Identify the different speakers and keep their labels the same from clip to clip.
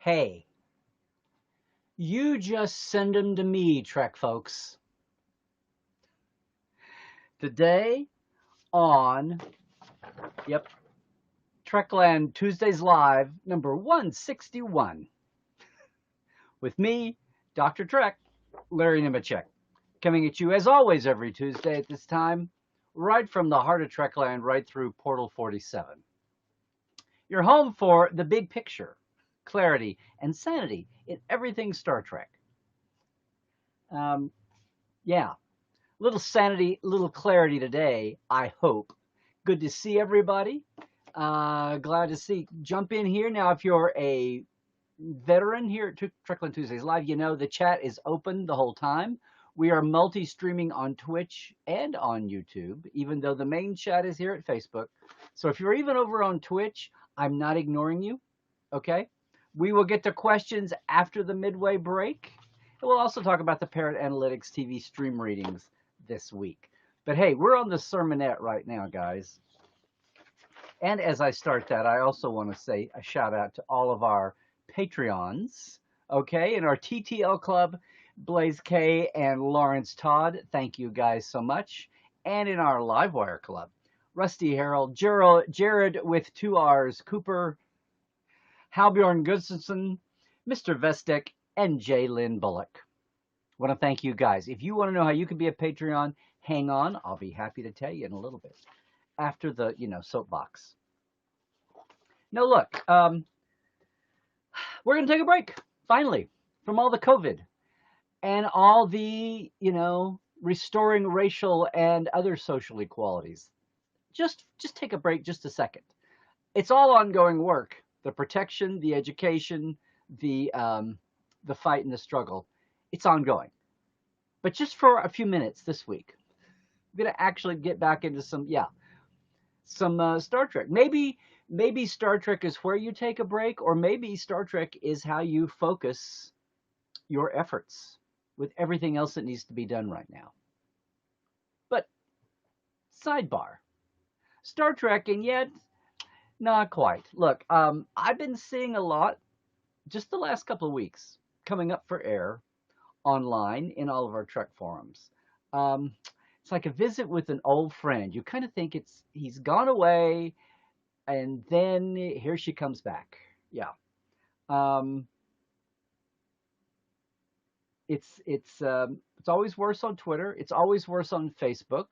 Speaker 1: Hey, you just send them to me, Trek folks. Today on, yep, Trekland Tuesdays Live, number 161. With me, Dr. Trek, Larry Nemecek, coming at you as always every Tuesday at this time, right from the heart of Trekland, right through Portal 47. You're home for the big picture, clarity, and sanity in everything Star Trek. Yeah, little sanity, little clarity today, I hope. Good to see everybody. Glad to see. Jump in here. Now, if you're a veteran here at Trekland Tuesdays Live, you know the chat is open the whole time. We are multi-streaming on Twitch and on YouTube, even though the main chat is here at Facebook. So if you're even over on Twitch, I'm not ignoring you, okay? We will get to questions after the midway break. And we'll also talk about the Parrot Analytics TV stream readings this week. But hey, we're on the sermonette right now, guys. And as I start that, I also want to say a shout out to all of our Patreons, okay, in our TTL Club, Blaze K and Lawrence Todd. Thank you guys so much. And in our Livewire Club, Rusty Harold, Jared with 2 R's, Cooper, Halbjorn Gustafson, Mr. Vestek, and J. Lynn Bullock. I want to thank you guys. If you want to know how you can be a Patreon, hang on. I'll be happy to tell you in a little bit after the, soapbox. Now, look, we're going to take a break, finally, from all the COVID and all the, restoring racial and other social equalities. Just take a break just a second. It's all ongoing work. The protection, the education, the fight and the struggle. It's ongoing. But just for a few minutes this week, I'm going to actually get back into some Star Trek. Maybe Star Trek is where you take a break, or maybe Star Trek is how you focus your efforts with everything else that needs to be done right now. But sidebar, Star Trek, and yet not quite. Look, I've been seeing a lot just the last couple of weeks coming up for air online in all of our Trek forums. It's like a visit with an old friend. You kind of think he's gone away, and then here she comes back. Yeah. It's always worse on Twitter. It's always worse on Facebook.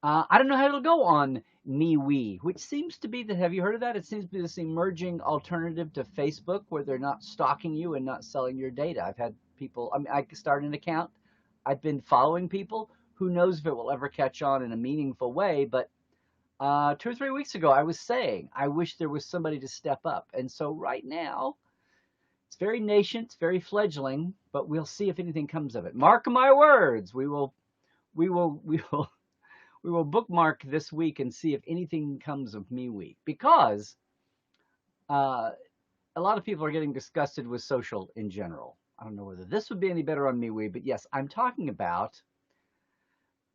Speaker 1: I don't know how it'll go on MeWe, which seems to be have you heard of that? It seems to be this emerging alternative to Facebook where they're not stalking you and not selling your data. I've had people, I started an account. I've been following people. Who knows if it will ever catch on in a meaningful way, but 2 or 3 weeks ago, I was saying, I wish there was somebody to step up. And so right now, it's very nascent, it's very fledgling, but we'll see if anything comes of it. Mark my words, we will bookmark this week and see if anything comes of MeWe, because a lot of people are getting disgusted with social in general. I don't know whether this would be any better on MeWe, but yes, I'm talking about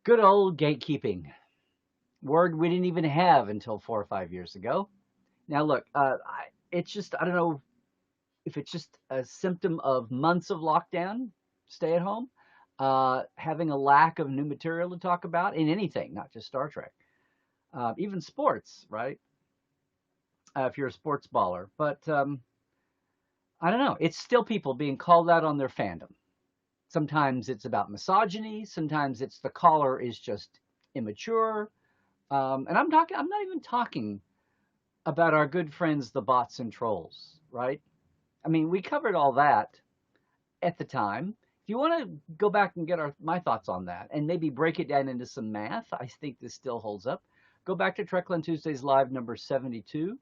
Speaker 1: good old gatekeeping. Word we didn't even have until 4 or 5 years ago. Now look, it's just, I don't know if it's just a symptom of months of lockdown, stay at home, having a lack of new material to talk about in anything, not just Star Trek, even sports, right? If you're a sports baller. But I don't know. It's still people being called out on their fandom. Sometimes it's about misogyny. Sometimes it's the caller is just immature. And I'm not even talking about our good friends, the bots and trolls, right? I mean, we covered all that at the time. If you want to go back and get my thoughts on that and maybe break it down into some math, I think this still holds up. Go back to Trekland Tuesdays Live number 72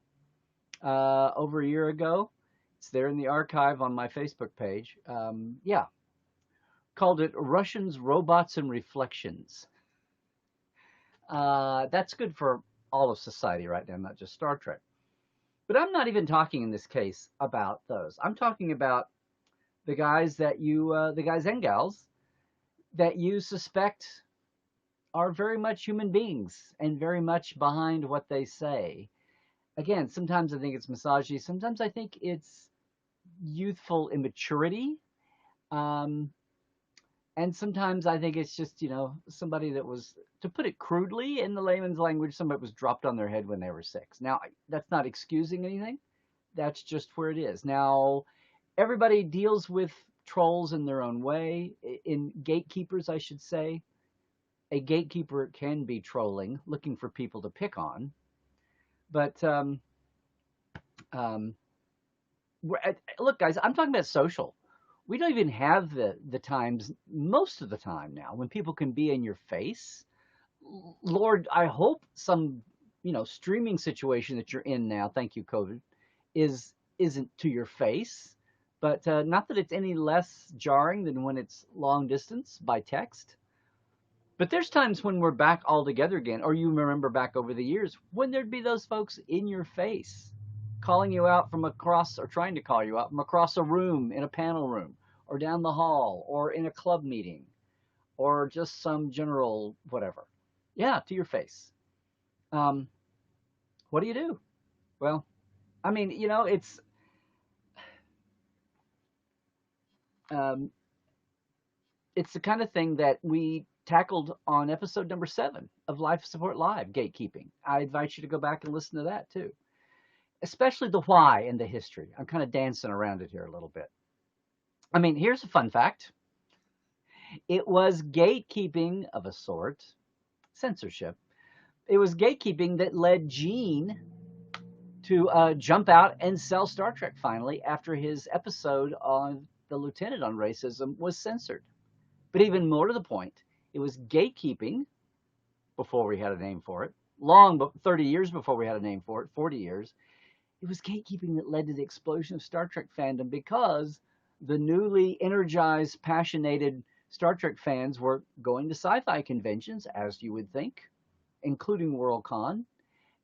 Speaker 1: over a year ago. It's there in the archive on my Facebook page. Yeah. Called it Russians, Robots, and Reflections. That's good for all of society right now, not just Star Trek. But I'm not even talking in this case about those. I'm talking about the guys the guys and gals that you suspect are very much human beings and very much behind what they say. Again, sometimes I think it's misogyny. Sometimes I think it's youthful immaturity. Um, and sometimes I think it's just, somebody that was, to put it crudely in the layman's language, somebody was dropped on their head when they were 6. Now, that's not excusing anything. That's just where it is. Now, everybody deals with trolls in their own way. In gatekeepers, I should say, a gatekeeper can be trolling, looking for people to pick on. But um, look, guys, I'm talking about social. We don't even have the times most of the time now when people can be in your face. Lord, I hope some streaming situation that you're in now, thank you COVID, isn't to your face, but not that it's any less jarring than when it's long distance by text. But there's times when we're back all together again, or you remember back over the years when there'd be those folks in your face calling you out from across, or trying to call you out from across a room, in a panel room, or down the hall, or in a club meeting, or just some general whatever. Yeah, to your face. What do you do? Well, I mean, um, it's the kind of thing that we tackled on episode number 7 of Life Support Live, Gatekeeping. I invite you to go back and listen to that too, especially the why and the history. I'm kind of dancing around it here a little bit. I mean, here's a fun fact. It was gatekeeping of a sort, censorship. It was gatekeeping that led Gene to jump out and sell Star Trek finally after his episode on the Lieutenant on racism was censored. But even more to the point, it was gatekeeping before we had a name for it, 30 years before we had a name for it, 40 years. It was gatekeeping that led to the explosion of Star Trek fandom, because the newly energized, passionated Star Trek fans were going to sci-fi conventions, as you would think, including Worldcon,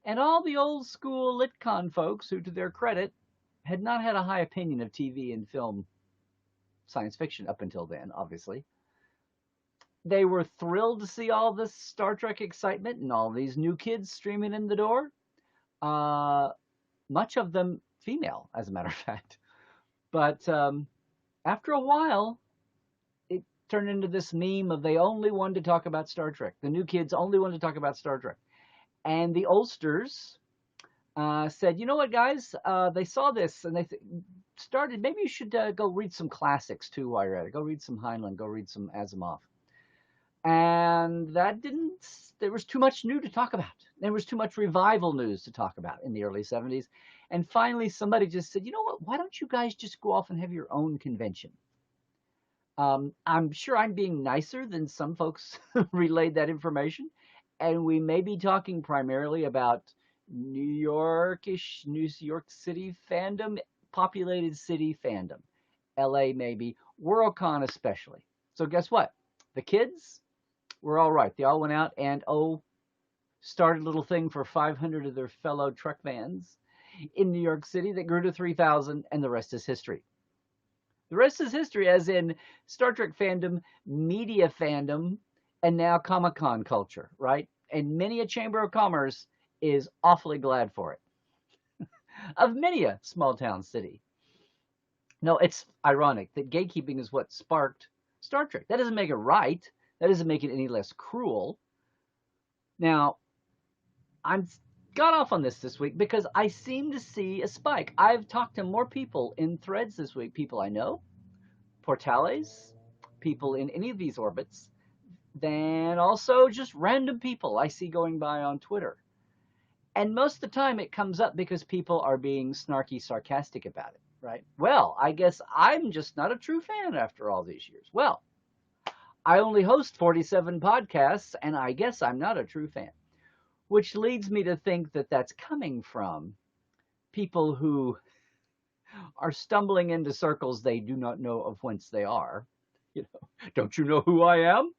Speaker 1: and all the old school LitCon folks who, to their credit, had not had a high opinion of TV and film science fiction up until then, obviously. They were thrilled to see all this Star Trek excitement and all these new kids streaming in the door. Much of them female, as a matter of fact. But after a while, it turned into this meme of they only wanted to talk about Star Trek. The new kids only wanted to talk about Star Trek. And the oldsters said, you know what, guys? They saw this and they started, maybe you should go read some classics too while you're at it. Go read some Heinlein, go read some Asimov. And there was too much new to talk about. There was too much revival news to talk about in the early 70s. And finally, somebody just said, you know what, why don't you guys just go off and have your own convention? I'm sure I'm being nicer than some folks relayed that information. And we may be talking primarily about New York City fandom, populated city fandom, LA maybe, Worldcon especially. So guess what? The kids were all right. They all went out and, started a little thing for 500 of their fellow Trek fans in New York City that grew to 3,000, and the rest is history. The rest is history, as in Star Trek fandom, media fandom, and now Comic-Con culture, right? And many a Chamber of Commerce is awfully glad for it. Of many a small town city. No, it's ironic that gatekeeping is what sparked Star Trek. That doesn't make it right. That doesn't make it any less cruel. Now, I'm got off on this week because I seem to see a spike. I've talked to more people in threads this week, people I know, portales, people in any of these orbits, than also just random people I see going by on Twitter. And most of the time it comes up because people are being snarky, sarcastic about it, right? Well, I guess I'm just not a true fan after all these years. Well, I only host 47 podcasts, and I guess I'm not a true fan. Which leads me to think that that's coming from people who are stumbling into circles they do not know of whence they are. Don't you know who I am?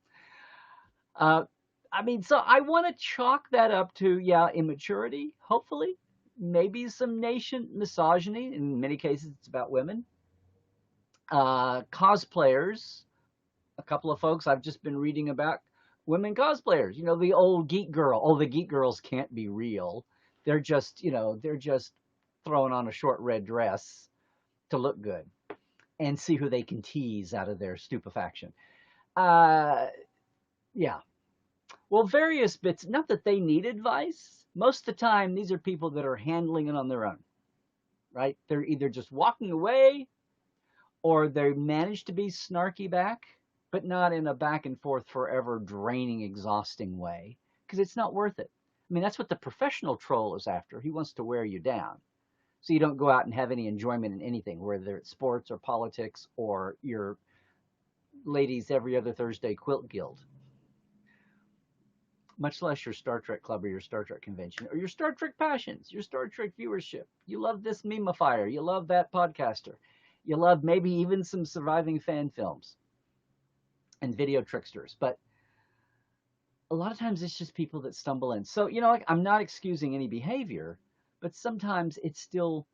Speaker 1: So I want to chalk that up to, immaturity, hopefully. Maybe some nascent misogyny. In many cases, it's about women. Cosplayers. A couple of folks I've just been reading about women cosplayers. The old geek girl. Oh, the geek girls can't be real. They're just throwing on a short red dress to look good and see who they can tease out of their stupefaction. Uh, yeah. Well, various bits, not that they need advice. Most of the time, these are people that are handling it on their own, right? They're either just walking away or they manage to be snarky back, but not in a back and forth forever draining, exhausting way, because it's not worth it. I mean, that's what the professional troll is after. He wants to wear you down. So you don't go out and have any enjoyment in anything, whether it's sports or politics or your ladies every other Thursday quilt guild, much less your Star Trek club or your Star Trek convention or your Star Trek passions, your Star Trek viewership. You love this memeifier. You love that podcaster. You love maybe even some surviving fan films and video tricksters. But a lot of times it's just people that stumble in. So, like, I'm not excusing any behavior, but sometimes it's still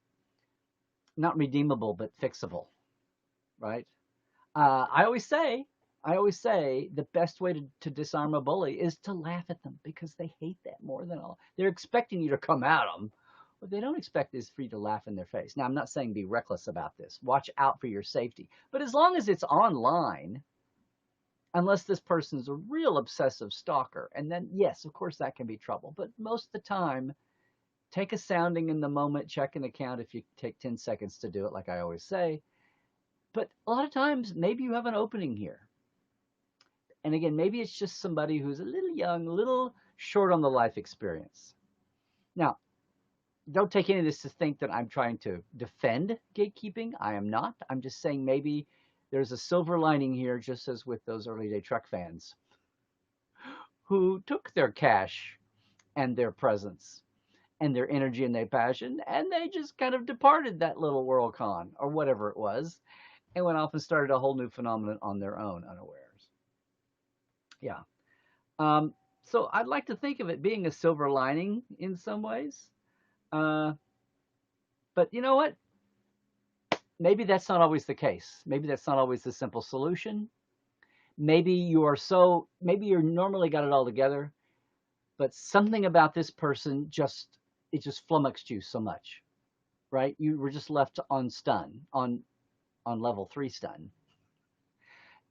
Speaker 1: not redeemable, but fixable, right? I always say the best way to disarm a bully is to laugh at them, because they hate that more than all. They're expecting you to come at them. What they don't expect is for you to laugh in their face. Now, I'm not saying be reckless about this. Watch out for your safety. But as long as it's online, unless this person's a real obsessive stalker, and then, yes, of course, that can be trouble. But most of the time, take a sounding in the moment, check an account if you take 10 seconds to do it, like I always say. But a lot of times, maybe you have an opening here. And again, maybe it's just somebody who's a little young, a little short on the life experience. Now, don't take any of this to think that I'm trying to defend gatekeeping. I am not. I'm just saying maybe there's a silver lining here, just as with those early day Trek fans who took their cash and their presence and their energy and their passion, and they just kind of departed that little Worldcon or whatever it was and went off and started a whole new phenomenon on their own, unawares. Yeah. So I'd like to think of it being a silver lining in some ways. But you know what? Maybe that's not always the case. Maybe that's not always the simple solution. Maybe you're normally got it all together, but something about this person just flummoxed you so much, right? You were just left on stun, on level 3 stun.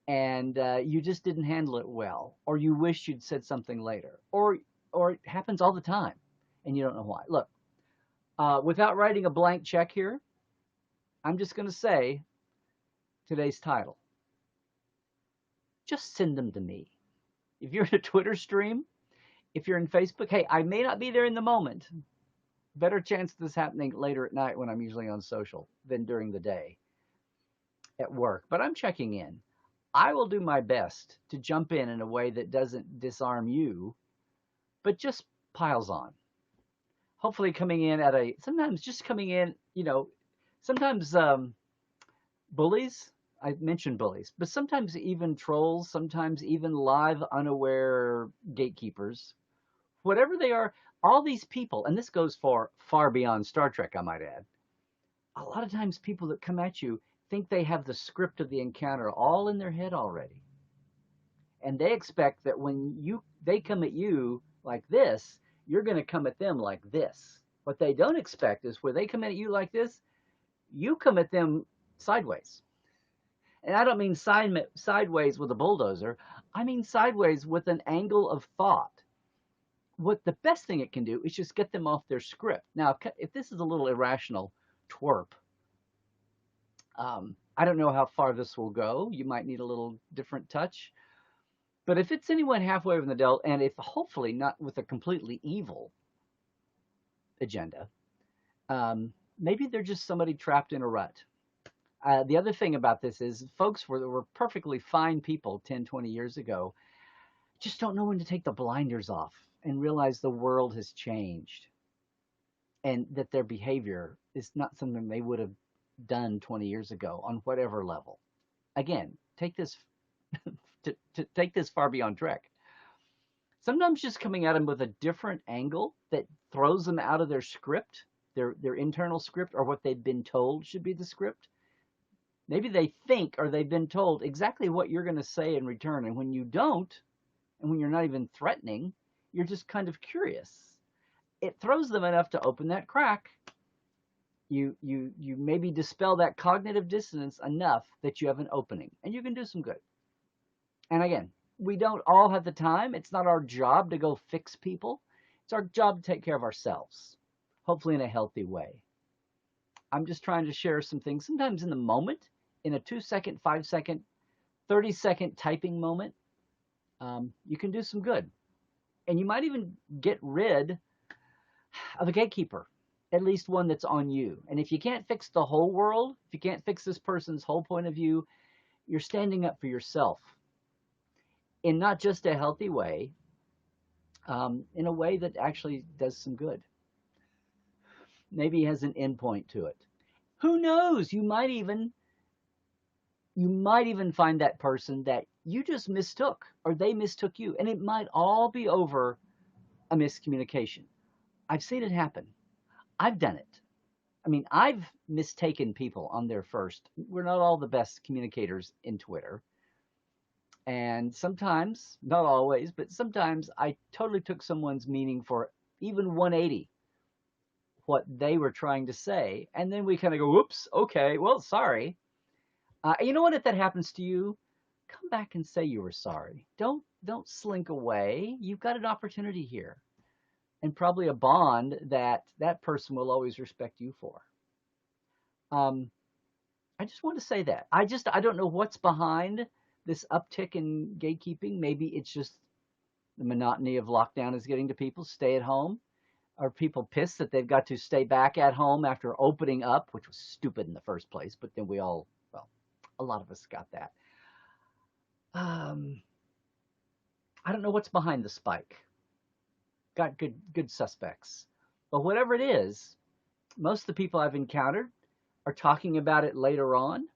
Speaker 1: And you just didn't handle it well, or you wish you'd said something later, or it happens all the time, and you don't know why. Look, without writing a blank check here, I'm just going to say today's title. Just send them to me. If you're in a Twitter stream, if you're in Facebook, hey, I may not be there in the moment. Better chance of this happening later at night when I'm usually on social than during the day at work, but I'm checking in. I will do my best to jump in a way that doesn't disarm you, but just piles on. Hopefully coming in sometimes bullies, I mentioned bullies, but sometimes even trolls, sometimes even live unaware gatekeepers, whatever they are, all these people, and this goes far beyond Star Trek, I might add. A lot of times people that come at you think they have the script of the encounter all in their head already. And they expect that when they come at you like this, you're going to come at them like this. What they don't expect is where they come at you like this, you come at them sideways. And I don't mean sideways with a bulldozer. I mean sideways with an angle of thought. What the best thing it can do is just get them off their script. Now, if this is a little irrational twerp, I don't know how far this will go. You might need a little different touch. But if it's anyone halfway over the adult, and if hopefully not with a completely evil agenda, maybe they're just somebody trapped in a rut. The other thing about this is folks were perfectly fine people 10, 20 years ago, just don't know when to take the blinders off and realize the world has changed and that their behavior is not something they would have done 20 years ago on whatever level. Again, take this to take this far beyond Trek. Sometimes just coming at them with a different angle that throws them out of their script, their internal script, or what they've been told should be the script. Maybe they think, or they've been told exactly what you're going to say in return, and when you don't, and when you're not even threatening, you're just kind of curious. It throws them enough to open that crack, You maybe dispel that cognitive dissonance enough that you have an opening, and you can do some good. And again, we don't all have the time. It's not our job to go fix people. It's our job to take care of ourselves, hopefully in a healthy way. I'm just trying to share some things. Sometimes in the moment, in a 2-second, 5-second, 30-second typing moment, you can do some good. And you might even get rid of a gatekeeper, at least one that's on you. And if you can't fix the whole world, if you can't fix this person's whole point of view, you're standing up for yourself in not just a healthy way, in a way that actually does some good. Maybe has an endpoint to it. Who knows? You might even find that person that you just mistook, or they mistook you, and it might all be over a miscommunication. I've seen it happen. I've done it. I mean, I've mistaken people on their first. We're not all the best communicators in Twitter. And sometimes, not always, but sometimes I totally took someone's meaning for even 180 what they were trying to say. And then we kind of go, whoops, okay, well, sorry. You know what? If that happens to you, come back and say you were sorry. Don't slink away. You've got an opportunity here, and probably a bond that that person will always respect you for. I just want to say that. I don't know what's behind this uptick in gatekeeping. Maybe it's just the monotony of lockdown is getting to people. Stay at home. Are people pissed that they've got to stay back at home after opening up, which was stupid in the first place, but then we all, well, a lot of us got that. I don't know what's behind the spike. Got good suspects. But whatever it is, most of the people I've encountered are talking about it later on.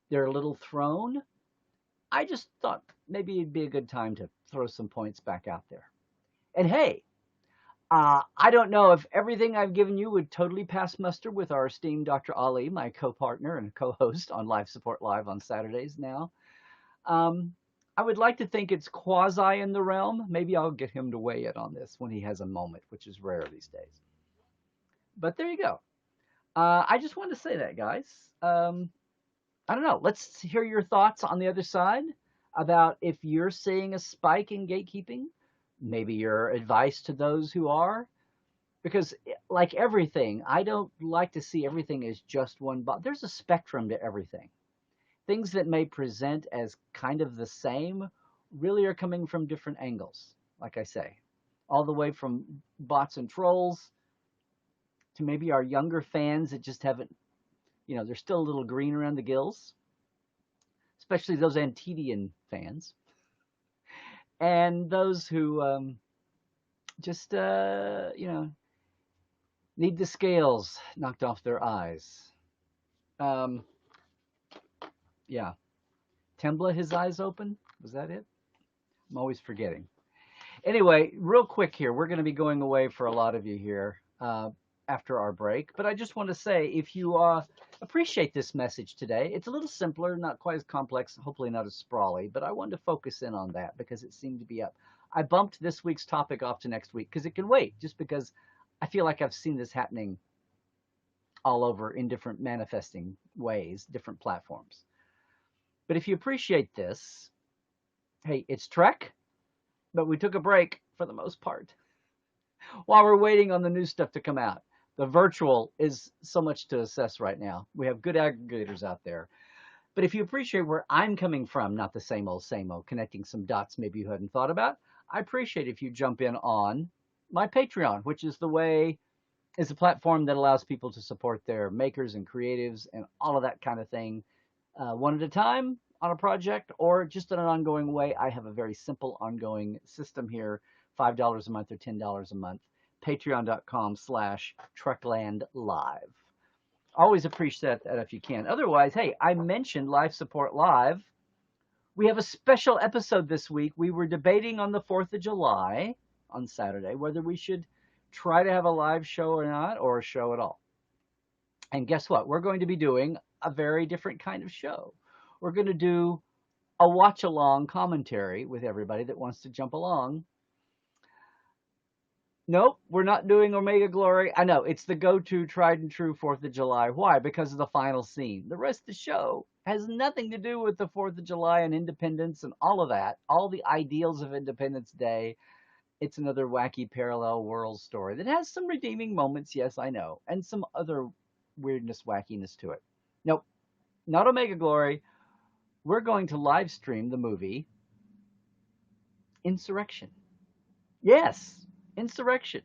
Speaker 1: They're a little thrown. I just thought maybe it'd be a good time to throw some points back out there. And hey, I don't know if everything I've given you would totally pass muster with our esteemed Dr. Ali, my co-partner and co-host on Life Support Live on Saturdays now. I would like to think it's quasi in the realm. Maybe I'll get him to weigh in on this when he has a moment, which is rare these days. But there you go. I just wanted to say that, guys. I don't know. Let's hear your thoughts on the other side about if you're seeing a spike in gatekeeping, maybe your advice to those who are. Because like everything, I don't like to see everything as just one box. There's a spectrum to everything. Things that may present as kind of the same really are coming from different angles, like I say, all the way from bots and trolls to maybe our younger fans that just haven't, they're still a little green around the gills, especially those Antidian fans, and those who just, need the scales knocked off their eyes. Yeah. Tembla, his eyes open? Was that it? I'm always forgetting. Anyway, real quick here, we're going to be going away for a lot of you here after our break. But I just want to say, if you appreciate this message today, it's a little simpler, not quite as complex, hopefully not as sprawly, but I wanted to focus in on that because it seemed to be up. I bumped this week's topic off to next week because it can wait, just because I feel like I've seen this happening all over in different manifesting ways, different platforms. But if you appreciate this, hey, it's Trek, but we took a break for the most part while we're waiting on the new stuff to come out. The virtual is so much to assess right now. We have good aggregators out there. But if you appreciate where I'm coming from, not the same old, connecting some dots maybe you hadn't thought about, I appreciate if you jump in on my Patreon, which is a platform that allows people to support their makers and creatives and all of that kind of thing. One at a time on a project or just in an ongoing way. I have a very simple ongoing system here, $5 a month or $10 a month, patreon.com/Trekland Live. Always appreciate that if you can. Otherwise, hey, I mentioned Life Support Live. We have a special episode this week. We were debating on the 4th of July on Saturday whether we should try to have a live show or not, or a show at all. And guess what? We're going to be doing a very different kind of show. We're going to do a watch-along commentary with everybody that wants to jump along. Nope, we're not doing Omega Glory. I know, it's the go-to tried and true 4th of July. Why? Because of the final scene. The rest of the show has nothing to do with the 4th of July and independence and all of that, all the ideals of Independence Day. It's another wacky parallel world story that has some redeeming moments, yes, I know, and some other weirdness, wackiness to it. Nope, not Omega Glory. We're going to live stream the movie Insurrection. Yes, Insurrection.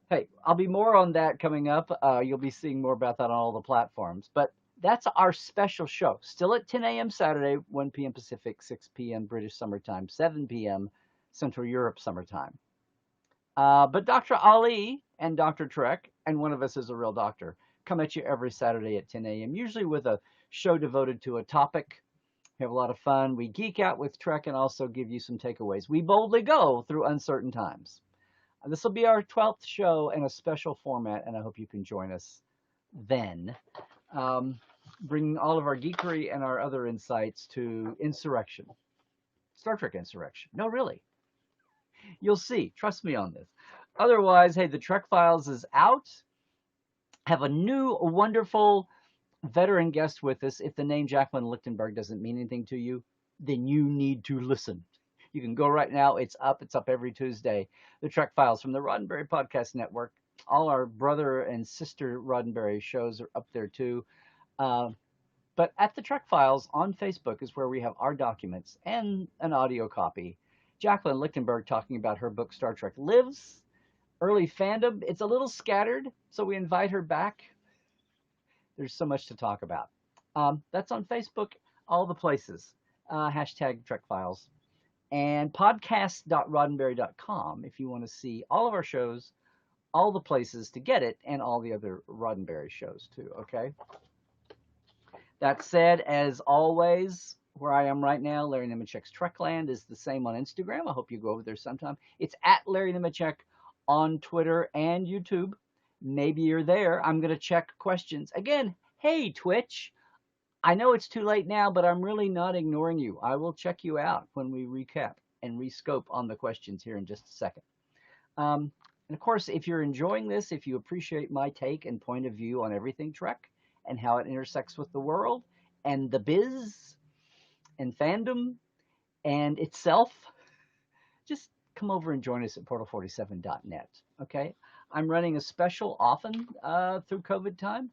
Speaker 1: Hey, I'll be more on that coming up. You'll be seeing more about that on all the platforms. But that's our special show. Still at 10 a.m. Saturday, 1 p.m. Pacific, 6 p.m. British summertime, 7 p.m. Central Europe summertime. But Dr. Ali and Dr. Trek, and one of us is a real doctor, come at you every Saturday at 10 a.m., usually with a show devoted to a topic. We have a lot of fun. We geek out with Trek and also give you some takeaways. We boldly go through uncertain times. This will be our 12th show in a special format, and I hope you can join us then. Bringing all of our geekery and our other insights to Insurrection. Star Trek Insurrection. No, really. You'll see. Trust me on this. Otherwise, hey, the Trek Files is out. Have a new, wonderful veteran guest with us. If the name Jacqueline Lichtenberg doesn't mean anything to you, then you need to listen. You can go right now. It's up. It's up every Tuesday. The Trek Files from the Roddenberry Podcast Network. All our brother and sister Roddenberry shows are up there too. But at the Trek Files on Facebook is where we have our documents and an audio copy. Jacqueline Lichtenberg talking about her book Star Trek Lives, early fandom. It's a little scattered, so we invite her back. There's so much to talk about. That's on Facebook, all the places. Hashtag Trek Files. And podcast.roddenberry.com if you want to see all of our shows, all the places to get it, and all the other Roddenberry shows too, okay? That said, as always, where I am right now, Larry Nemecek's Trekland is the same on Instagram. I hope you go over there sometime. It's at Larry Nemecek on Twitter and YouTube. Maybe you're there. I'm going to check questions. Again, hey, Twitch. I know it's too late now, but I'm really not ignoring you. I will check you out when we recap and rescope on the questions here in just a second. And of course, if you're enjoying this, if you appreciate my take and point of view on everything Trek and how it intersects with the world and the biz and fandom and itself, just come over and join us at portal47.net. Okay? I'm running a special often through COVID time.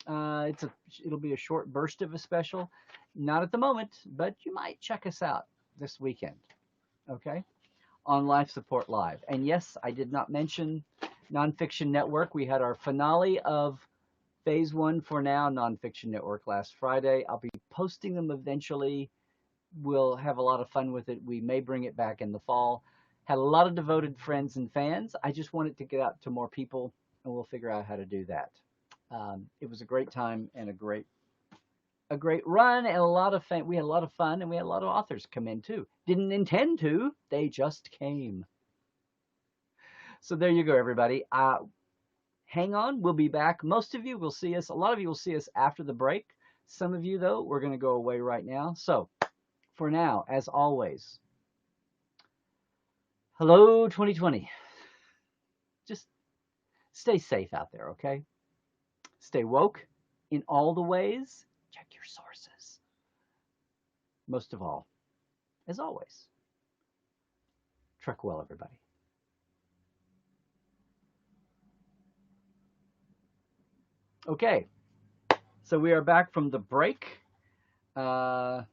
Speaker 1: It'll be a short burst of a special. Not at the moment, but you might check us out this weekend, okay, on Life Support Live. And yes, I did not mention Nonfiction Network. We had our finale of Phase 1 for Now Nonfiction Network last Friday. I'll be posting them eventually. We'll have a lot of fun with it. We may bring it back in the fall. Had a lot of devoted friends and fans. I just wanted to get out to more people, and we'll figure out how to do that. It was a great time and a great run, and a lot of fun. We had a lot of fun, and we had a lot of authors come in too. Didn't intend to, they just came. So there you go, everybody. Hang on, we'll be back. Most of you will see us. A lot of you will see us after the break. Some of you, though, we're going to go away right now. So for now, as always, hello 2020. Just stay safe out there, okay? Stay woke in all the ways. Check your sources. Most of all, as always, trek well, everybody. Okay, so we are back from the break. Yeah,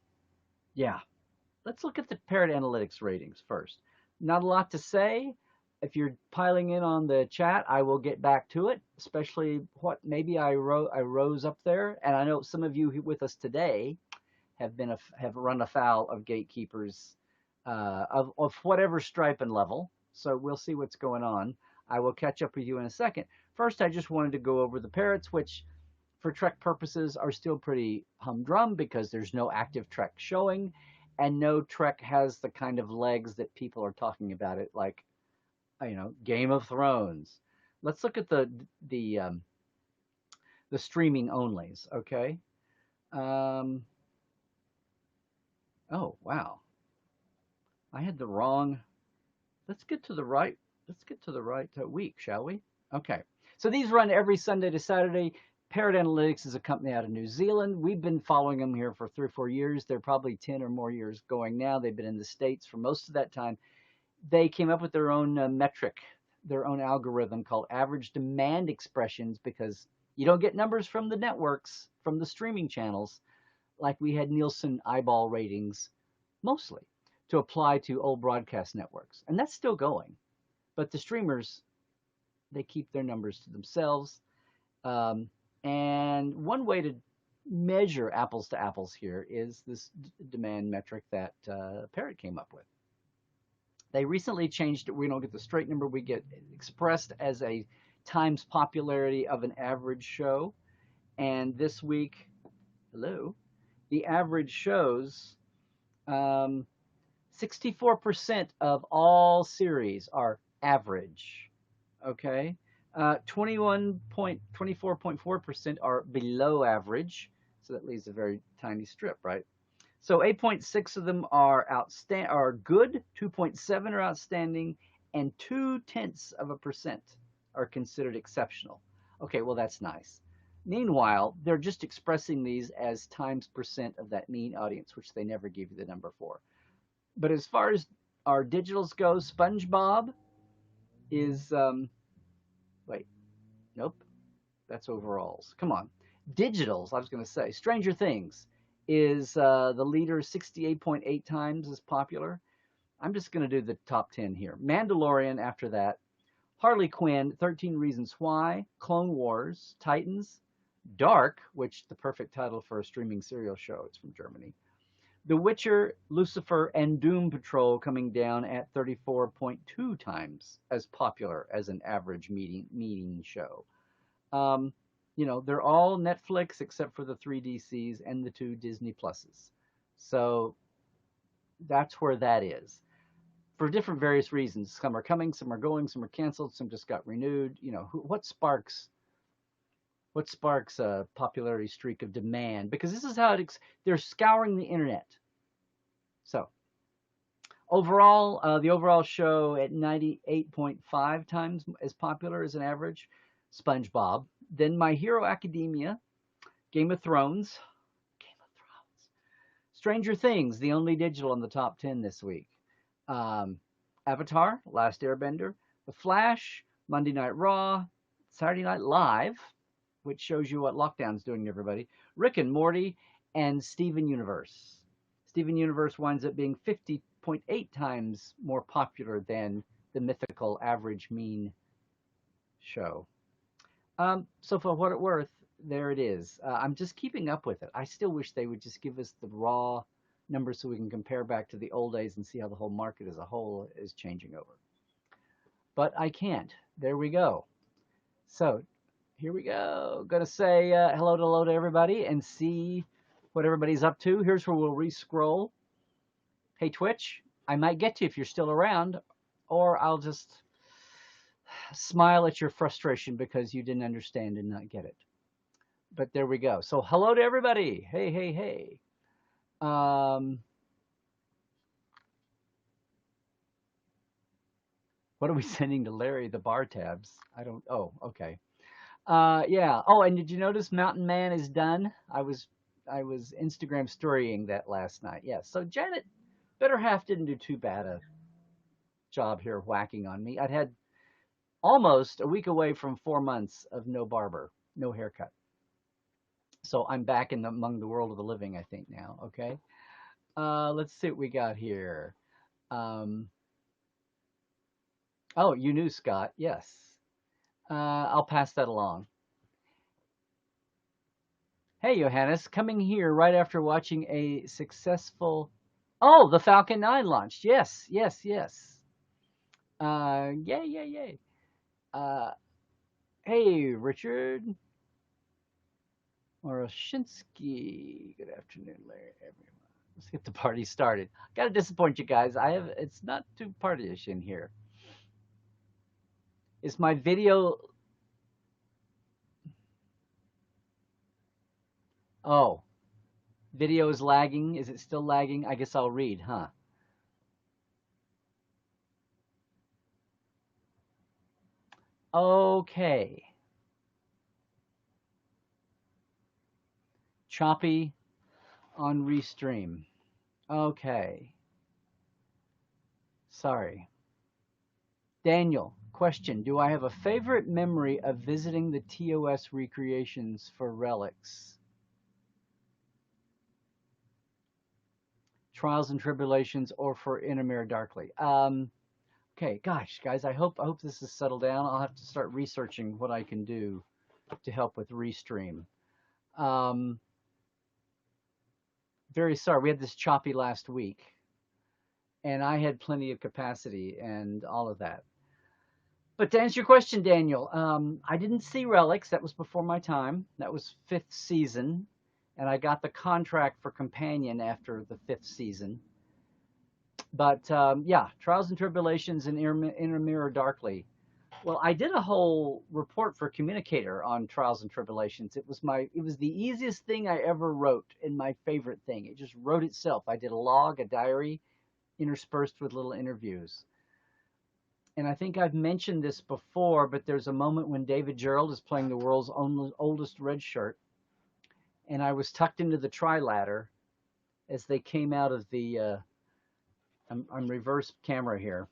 Speaker 1: let's look at the Parrot Analytics ratings first. Not a lot to say. If you're piling in on the chat, I will get back to it, especially what maybe I rose up there. And I know some of you with us today have run afoul of gatekeepers of whatever stripe and level. So we'll see what's going on. I will catch up with you in a second. First, I just wanted to go over the Parrots, which for Trek purposes are still pretty humdrum because there's no active Trek showing, and no Trek has the kind of legs that people are talking about it, like, you know, Game of Thrones. Let's look at the streaming onlys, okay? Oh, wow. I had the wrong. Let's get to the right let's get to the right week, shall we? Okay. So these run every Sunday to Saturday. Parrot Analytics is a company out of New Zealand. We've been following them here for 3 or 4 years. They're probably 10 or more years going now. They've been in the States for most of that time. They came up with their own metric, their own algorithm called average demand expressions, because you don't get numbers from the networks, from the streaming channels, like we had Nielsen eyeball ratings mostly to apply to old broadcast networks. And that's still going. But the streamers, they keep their numbers to themselves. And one way to measure apples to apples here is this demand metric that Parrot came up with. They recently changed it. We don't get the straight number. We get expressed as a times popularity of an average show. And this week, the average shows 64% of all series are average. Okay. 24.4% are below average. So that leaves a very tiny strip, right? So 8.6 of them are good, 2.7 are outstanding, and 0.2% are considered exceptional. Okay, well, that's nice. Meanwhile, they're just expressing these as times percent of that mean audience, which they never give you the number for. But as far as our digitals go, SpongeBob is, nope, that's overalls. Come on. Digitals, I was going to say, Stranger Things is the leader, 68.8 times as popular. I'm just going to do the top 10 here. Mandalorian after that. Harley Quinn, 13 Reasons Why. Clone Wars. Titans. Dark, which the perfect title for a streaming serial show. It's from Germany. The Witcher, Lucifer, and Doom Patrol coming down at 34.2 times as popular as an average meeting show. You know, they're all Netflix except for the 3 DCs and the 2 Disney Pluses. So that's where that is. For different various reasons. Some are coming, some are going, some are canceled, some just got renewed. You know, what sparks a popularity streak of demand? Because this is how they're scouring the internet. So overall, the overall show at 98.5 times as popular as an average. SpongeBob. Then My Hero Academia, Game of Thrones, Stranger Things, the only digital in the top 10 this week. Avatar, Last Airbender, The Flash, Monday Night Raw, Saturday Night Live, which shows you what lockdown's doing to everybody, Rick and Morty, and Steven Universe. Steven Universe winds up being 50.8 times more popular than the mythical average mean show. So for what it's worth, there it is. I'm just keeping up with it. I still wish they would just give us the raw numbers so we can compare back to the old days and see how the whole market as a whole is changing over. But I can't. There we go. So here we go. Going to say hello to everybody and see what everybody's up to. Here's where we'll re-scroll. Hey, Twitch, I might get to you if you're still around, or I'll just smile at your frustration because you didn't understand and not get it. But there we go. So hello to everybody. Hey. What are we sending to Larry? The bar tabs? I don't. Oh, okay. Yeah. Oh, and did you notice Mountain Man is done? I was Instagram storying that last night. Yeah. So Janet, better half didn't do too bad a job here whacking on me. I'd had almost a week away from 4 months of no barber, no haircut. So I'm back among the world of the living, I think now. Okay. Let's see what we got here. Oh, you knew Scott. Yes. I'll pass that along. Hey, Johannes, coming here right after watching a successful... Oh, the Falcon 9 launched. Yes. Yay. Hey, Richard Moroshinsky. Good afternoon, Larry, everyone. Let's get the party started. Got to disappoint you guys. It's not too partyish in here. Is my video... Oh, video is lagging. Is it still lagging? I guess I'll read, huh? Okay. Choppy on Restream. Okay. Sorry. Daniel, question. Do I have a favorite memory of visiting the TOS recreations for relics? Trials and Tribulations or for Inamir Darkly? Okay, gosh, guys, I hope this is settled down. I'll have to start researching what I can do to help with Restream. Um, very sorry. We had this choppy last week, and I had plenty of capacity and all of that. But to answer your question, Daniel, I didn't see Relics. That was before my time. That was fifth season, and I got the contract for Companion after the fifth season. But yeah, Trials and Tribulations and Inner Mirror Darkly. Well, I did a whole report for Communicator on Trials and Tribulations. It was the easiest thing I ever wrote and my favorite thing. It just wrote itself. I did a log, a diary, interspersed with little interviews. And I think I've mentioned this before, but there's a moment when David Gerald is playing the world's oldest red shirt, and I was tucked into the triladder as they came out of the. I'm reverse camera here,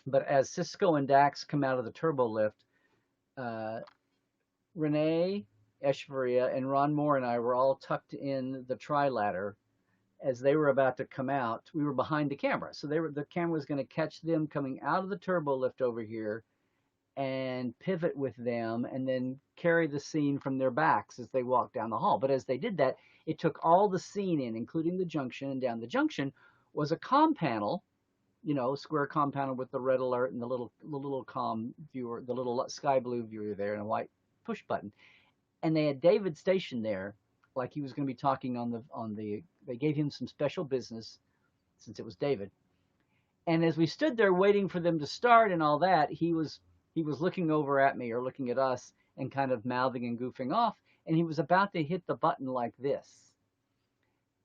Speaker 1: but as Cisco and Dax come out of the turbo lift, Renee, Eshvaria, and Ron Moore and I were all tucked in the triladder as they were about to come out. We were behind the camera, so the camera was going to catch them coming out of the turbo lift over here and pivot with them and then carry the scene from their backs as they walked down the hall. But as they did that, it took all the scene in, including the junction, and down the junction was a comm panel, square comm panel with the red alert and the little comm viewer, the little sky blue viewer there, and a white push button. And they had David stationed there, like he was going to be talking on the. They gave him some special business, since it was David. And as we stood there waiting for them to start and all that, he was looking over at me or looking at us and kind of mouthing and goofing off, and he was about to hit the button like this.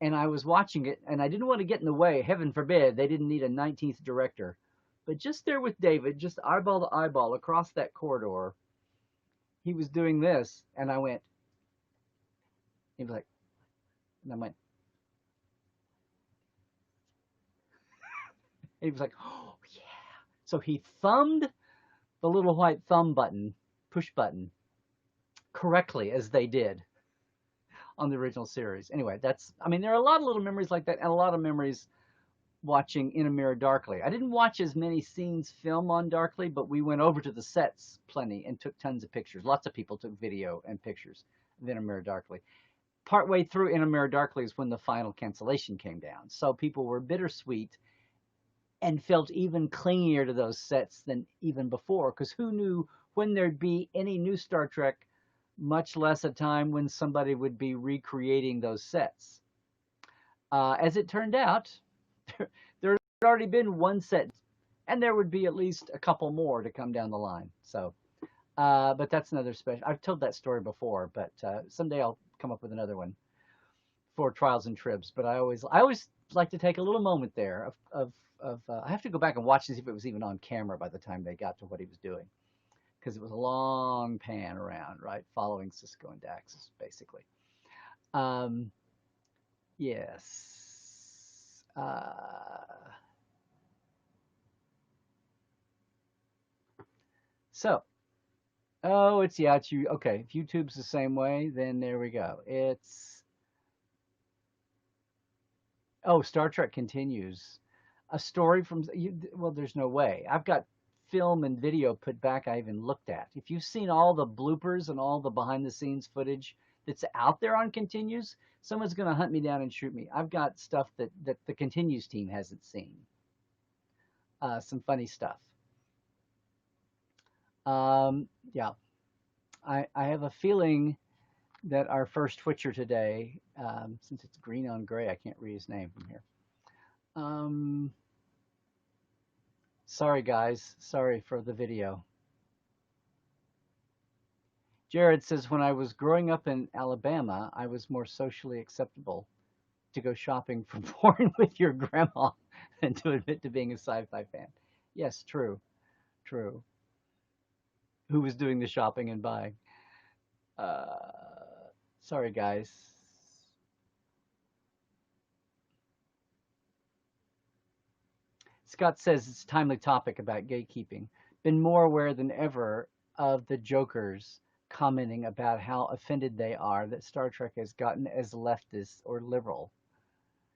Speaker 1: And I was watching it, and I didn't want to get in the way. Heaven forbid, they didn't need a 19th director. But just there with David, just eyeball to eyeball across that corridor, he was doing this, and I went, he was like, and I went, and he was like, oh, yeah. So he thumbed the little white thumb button, push button, correctly as they did on the original series. Anyway, there are a lot of little memories like that, and a lot of memories watching In a Mirror Darkly. I didn't watch as many scenes film on Darkly, but we went over to the sets plenty and took tons of pictures. Lots of people took video and pictures of In a Mirror Darkly. Partway through In a Mirror Darkly is when the final cancellation came down. So people were bittersweet and felt even clingier to those sets than even before, because who knew when there'd be any new Star Trek, much less a time when somebody would be recreating those sets. As it turned out, there had already been one set, and there would be at least a couple more to come down the line. So, but that's another special. I've told that story before, but someday I'll come up with another one for Trials and Tribs. But I always like to take a little moment there of I have to go back and watch and see if it was even on camera by the time they got to what he was doing, because it was a long pan around, right, following Cisco and Dax, basically. Yes. So, it's you. Okay, if YouTube's the same way, then there we go. Star Trek Continues. A story from, well, there's no way. I've got film and video put back I even looked at. If you've seen all the bloopers and all the behind the scenes footage that's out there on Continues, someone's going to hunt me down and shoot me. I've got stuff that the Continues team hasn't seen. Some funny stuff. Yeah. I have a feeling that our first Twitcher today, since it's green on gray, I can't read his name from here. Sorry, guys. Sorry for the video. Jared says, when I was growing up in Alabama, I was more socially acceptable to go shopping for porn with your grandma than to admit to being a sci-fi fan. Yes, true. who was doing the shopping and buying. Uh, Sorry, guys. Scott says it's a timely topic about gatekeeping. Been more aware than ever of the jokers commenting about how offended they are that Star Trek has gotten as leftist or liberal.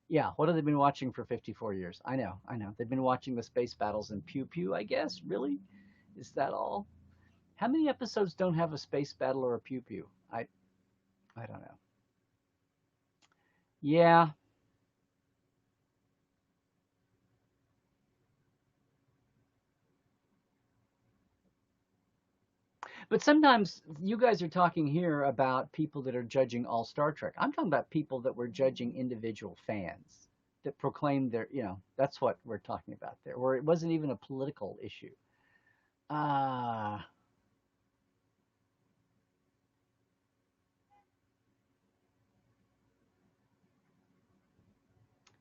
Speaker 1: Yeah, what have they been watching for 54 years? I know, I know. They've been watching the space battles and pew pew, I guess. Really? Is that all? How many episodes don't have a space battle or a pew pew? I don't know. Yeah, but sometimes you guys are talking here about people that are judging all Star Trek. I'm talking about people that were judging individual fans that proclaimed their, that's what we're talking about there, where it wasn't even a political issue. Ah,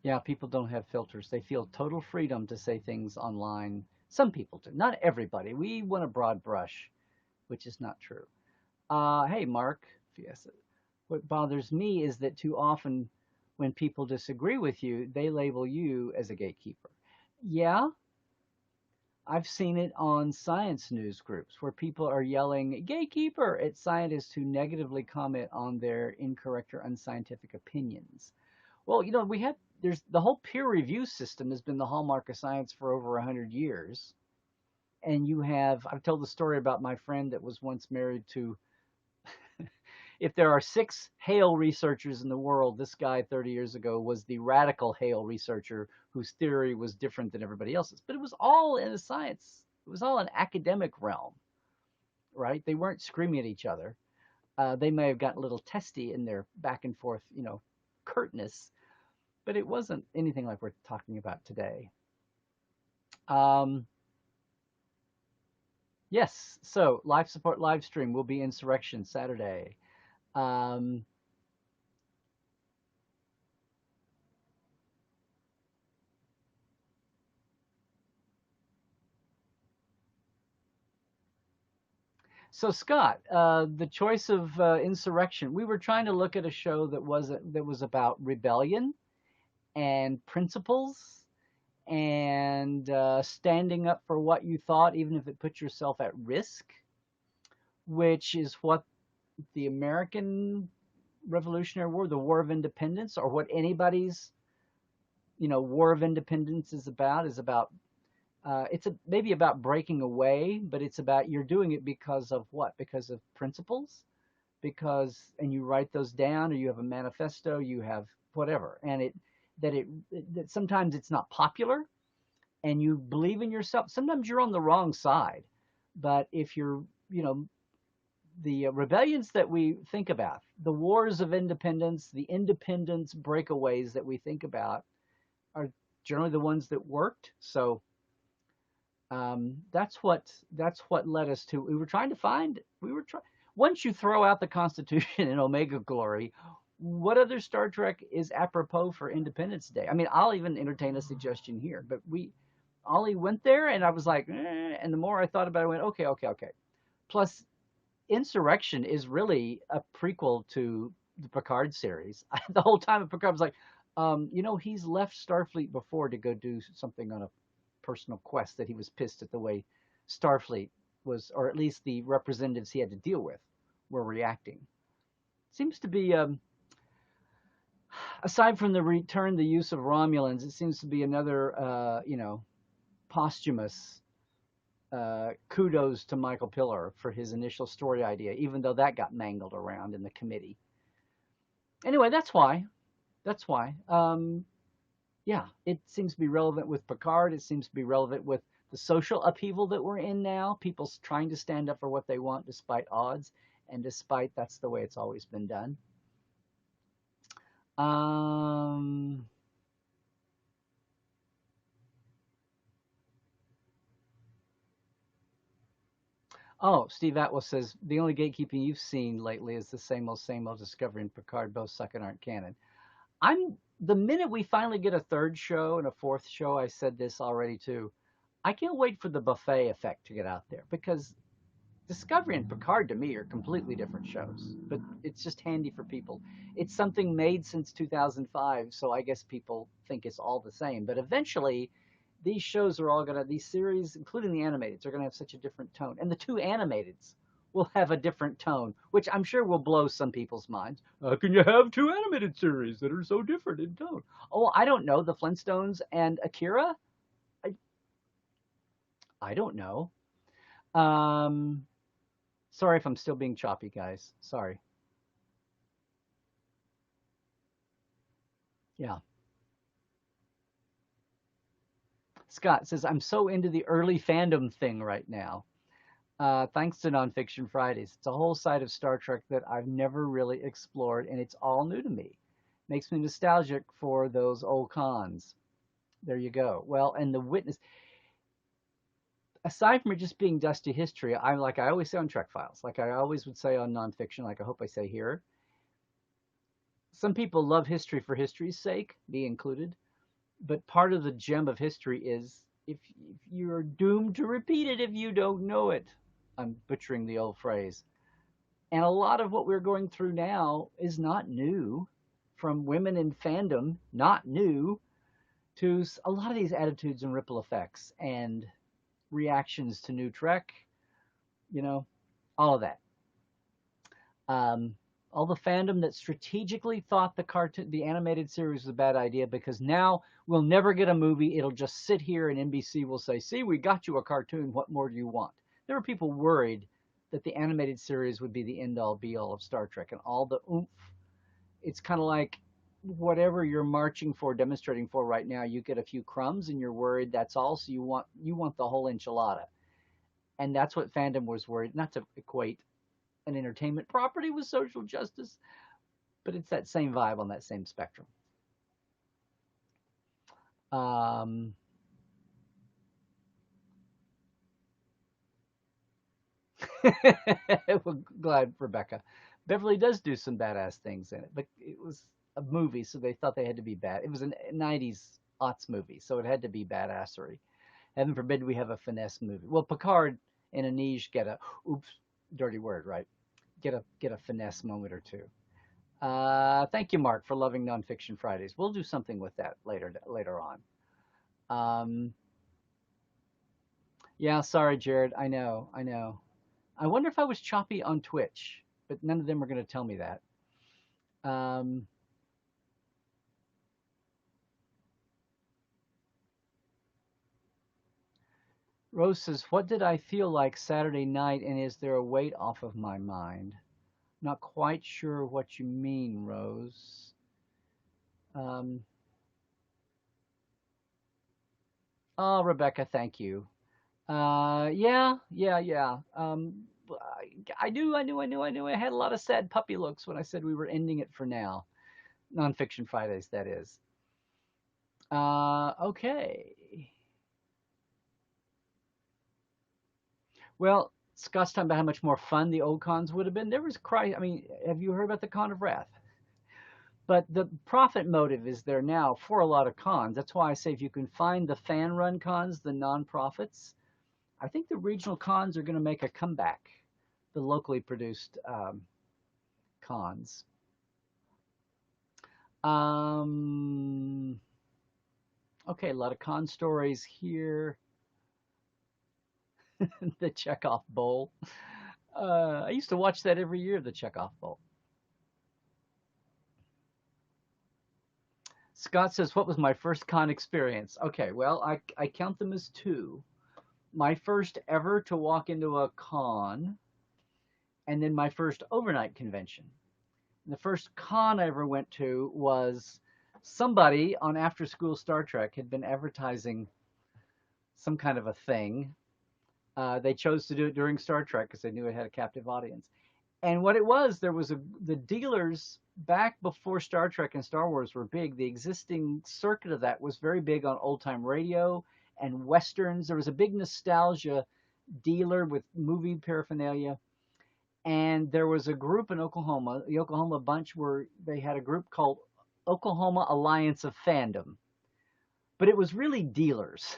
Speaker 1: yeah, people don't have filters. They feel total freedom to say things online. Some people do, not everybody. We want a broad brush, which is not true. Hey, Mark, yes. What bothers me is that too often when people disagree with you, they label you as a gatekeeper. Yeah, I've seen it on science news groups where people are yelling gatekeeper at scientists who negatively comment on their incorrect or unscientific opinions. Well, there's the whole peer review system has been the hallmark of science for over 100 years. And I've told the story about my friend that was once married to, if there are 6 Hale researchers in the world, this guy 30 years ago was the radical Hale researcher whose theory was different than everybody else's. But it was all in a science, it was all an academic realm, right? They weren't screaming at each other. They may have gotten a little testy in their back and forth, curtness, but it wasn't anything like we're talking about today. Um, yes, so live support live stream will be Insurrection Saturday. Um, So Scott, the choice of insurrection, we were trying to look at a show that was about rebellion and principles and standing up for what you thought, even if it put yourself at risk, which is what the American Revolutionary War, the War of Independence, or what anybody's War of Independence is about. Maybe about breaking away, but it's about you're doing it because of what? Because of principles, and you write those down, or you have a manifesto, you have whatever, and that sometimes it's not popular, and you believe in yourself. Sometimes you're on the wrong side, but if you're, the rebellions that we think about, the wars of independence, the independence breakaways that we think about, are generally the ones that worked. So that's what led us to. We were trying to find. Once you throw out the Constitution and Omega Glory, what other Star Trek is apropos for Independence Day? I mean, I'll even entertain a suggestion here, but Ollie went there, and I was like, and the more I thought about it, I went, okay, okay, okay. Plus, Insurrection is really a prequel to the Picard series. The whole time Picard was like, he's left Starfleet before to go do something on a personal quest that he was pissed at the way Starfleet was, or at least the representatives he had to deal with, were reacting. Seems to be, aside from the return, the use of Romulans, it seems to be another, posthumous kudos to Michael Piller for his initial story idea, even though that got mangled around in the committee. Anyway, that's why. That's why. Yeah, it seems to be relevant with Picard. It seems to be relevant with the social upheaval that we're in now. People trying to stand up for what they want despite odds, and despite that's the way it's always been done. Oh, Steve Atwell says the only gatekeeping you've seen lately is the same old Discovery and Picard both suck and aren't canon. The minute we finally get a third show and a fourth show, I said this already too. I can't wait for the buffet effect to get out there, because Discovery and Picard to me are completely different shows, but it's just handy for people. It's something made since 2005, so I guess people think it's all the same. But eventually, these shows are all gonna, these series, including the animateds, are gonna have such a different tone, and the two animateds will have a different tone, which I'm sure will blow some people's minds. How can you have two animated series that are so different in tone? Oh, I don't know. The Flintstones and Akira. I, I don't know. Um, Sorry if I'm still being choppy, guys. Sorry. Yeah. Scott says, I'm so into the early fandom thing right now. Thanks to Nonfiction Fridays. It's a whole side of Star Trek that I've never really explored, and it's all new to me. Makes me nostalgic for those old cons. There you go. Well, and the witness, aside from it just being dusty history, I'm like I always say on Trek Files, like I always would say on Nonfiction, like I hope I say here. Some people love history for history's sake, me included. But part of the gem of history is if you're doomed to repeat it if you don't know it. I'm butchering the old phrase. And a lot of what we're going through now is not new. From women in fandom, not new, to a lot of these attitudes and ripple effects and reactions to new Trek, you know, all of that. Um, all the fandom that strategically thought the animated series was a bad idea because now we'll never get a movie. It'll just sit here and NBC will say, see, we got you a cartoon. What more do you want? There were people worried that the animated series would be the end all be all of Star Trek and all the oomph. It's kind of like whatever you're marching for, demonstrating for right now, you get a few crumbs and you're worried that's all. So you want the whole enchilada. And that's what fandom was worried, not to equate an entertainment property with social justice, but it's that same vibe on that same spectrum. Um, well, glad Rebecca. Beverly does do some badass things in it, but it was a movie, so they thought they had to be bad. It was a 90s aughts movie, so it had to be badassery. Heaven forbid we have a finesse movie. Well, Picard and Anij get a oops, dirty word, right? Get a finesse moment or two. Thank you, Mark, for loving Nonfiction Fridays. We'll do something with that later on. Um, yeah, sorry, Jared. I know, I know. I wonder if I was choppy on Twitch, but none of them are going to tell me that. Um, Rose says, "What did I feel like Saturday night, and is there a weight off of my mind?" Not quite sure what you mean, Rose. Um, oh, Rebecca, thank you. Yeah, yeah, yeah. I knew. I had a lot of sad puppy looks when I said we were ending it for now. Nonfiction Fridays, that is. Okay. Well, Scott's talking about how much more fun the old cons would have been. There was cry. I mean, have you heard about the Con of Wrath? But the profit motive is there now for a lot of cons. That's why I say if you can find the fan run cons, the non-profits, I think the regional cons are going to make a comeback. The locally produced cons. Um, okay, a lot of con stories here. The Chekhov Bowl. I used to watch that every year, the Chekhov Bowl. Scott says, what was my first con experience? Okay, well, I count them as two. My first ever to walk into a con, and then my first overnight convention. And the first con I ever went to was somebody on After School Star Trek had been advertising some kind of a thing. They chose to do it during Star Trek because they knew it had a captive audience. And what it was, there was the dealers back before Star Trek and Star Wars were big. The existing circuit of that was very big on old time radio and westerns. There was a big nostalgia dealer with movie paraphernalia. And there was a group in Oklahoma, the Oklahoma bunch, where they had a group called Oklahoma Alliance of Fandom. But it was really dealers.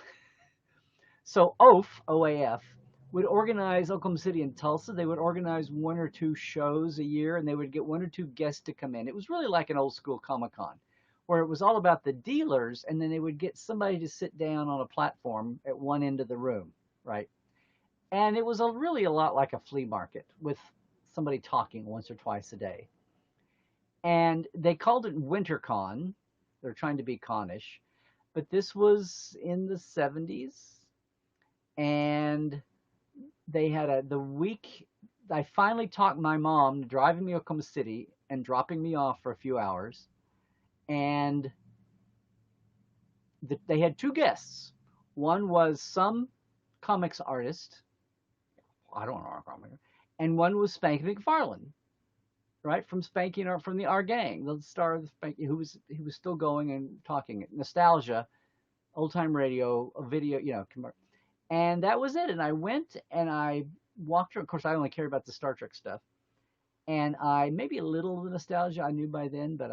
Speaker 1: So OAF would organize Oklahoma City and Tulsa. They would organize 1 or 2 shows a year, and they would get 1 or 2 guests to come in. It was really like an old school Comic-Con, where it was all about the dealers, and then they would get somebody to sit down on a platform at one end of the room, right? And it was really a lot like a flea market with somebody talking once or twice a day. And they called it WinterCon. They're trying to be connish, but this was in the 70s, and they had the week. I finally talked my mom driving me to Oklahoma City and dropping me off for a few hours, and they had 2 guests. One was some comics artist. I don't know, and one was Spanky McFarlane, right, from Spanky, or from our gang, the star of the Spanky, who was still going and talking. Nostalgia, old time radio, a video, and that was it. And I went and I walked around. Of course, I only care about the Star Trek stuff, and I maybe a little of the nostalgia I knew by then, but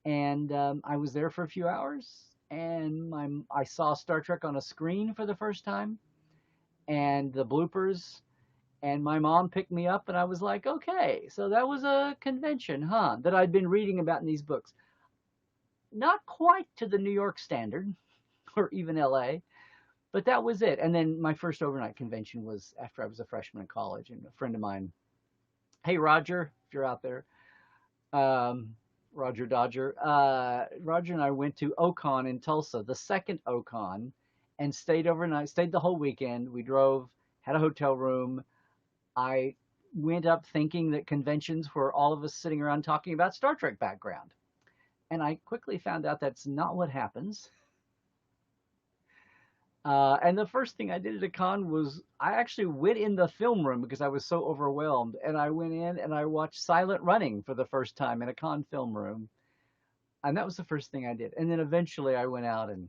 Speaker 1: and I was there for a few hours, and I saw Star Trek on a screen for the first time, and the bloopers. And my mom picked me up, and I was like, okay, so that was a convention, huh, that I'd been reading about in these books. Not quite to the New York standard, or even LA, but that was it. And then my first overnight convention was after I was a freshman in college, and a friend of mine, hey, Roger, if you're out there, Roger Dodger, Roger and I went to Ocon in Tulsa, the second Ocon, and stayed overnight, stayed the whole weekend. We drove, had a hotel room. I went up thinking that conventions were all of us sitting around talking about Star Trek background. And I quickly found out that's not what happens. And the first thing I did at a con was I actually went in the film room because I was so overwhelmed. And I went in and I watched Silent Running for the first time in a con film room. And that was the first thing I did. And then eventually I went out and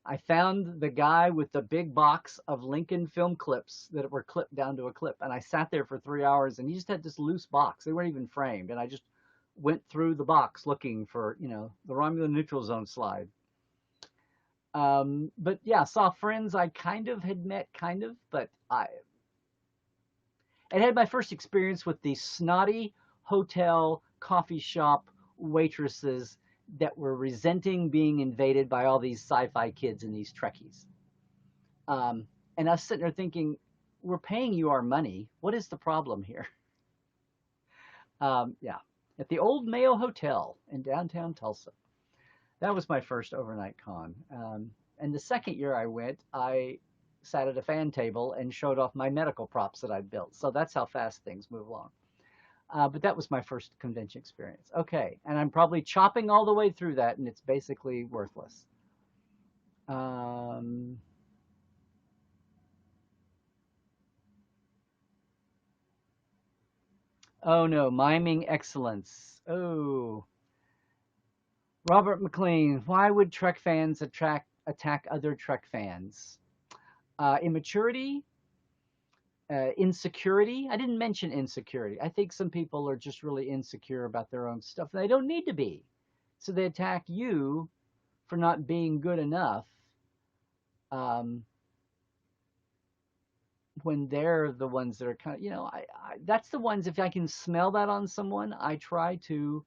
Speaker 1: I found the guy with the big box of Lincoln film clips that were clipped down to a clip. And I sat there for 3 hours, and he just had this loose box. They weren't even framed. And I just went through the box looking for, the Romulan neutral zone slide. But yeah, saw friends I kind of had met, but I had my first experience with the snotty hotel coffee shop waitresses that were resenting being invaded by all these sci-fi kids and these Trekkies. And us sitting there thinking, we're paying you our money. What is the problem here? Yeah, at the Old Mayo Hotel in downtown Tulsa. That was my first overnight con. And the second year I went, I sat at a fan table and showed off my medical props that I'd built. So that's how fast things move along. But that was my first convention experience. Okay, and I'm probably chopping all the way through that, and it's basically worthless. Oh no, miming excellence. Oh, Robert McLean, why would Trek fans attack other Trek fans? Immaturity, insecurity. I didn't mention insecurity. I think some people are just really insecure about their own stuff. They don't need to be. So they attack you for not being good enough when they're the ones that are kind of, that's the ones, if I can smell that on someone, I try to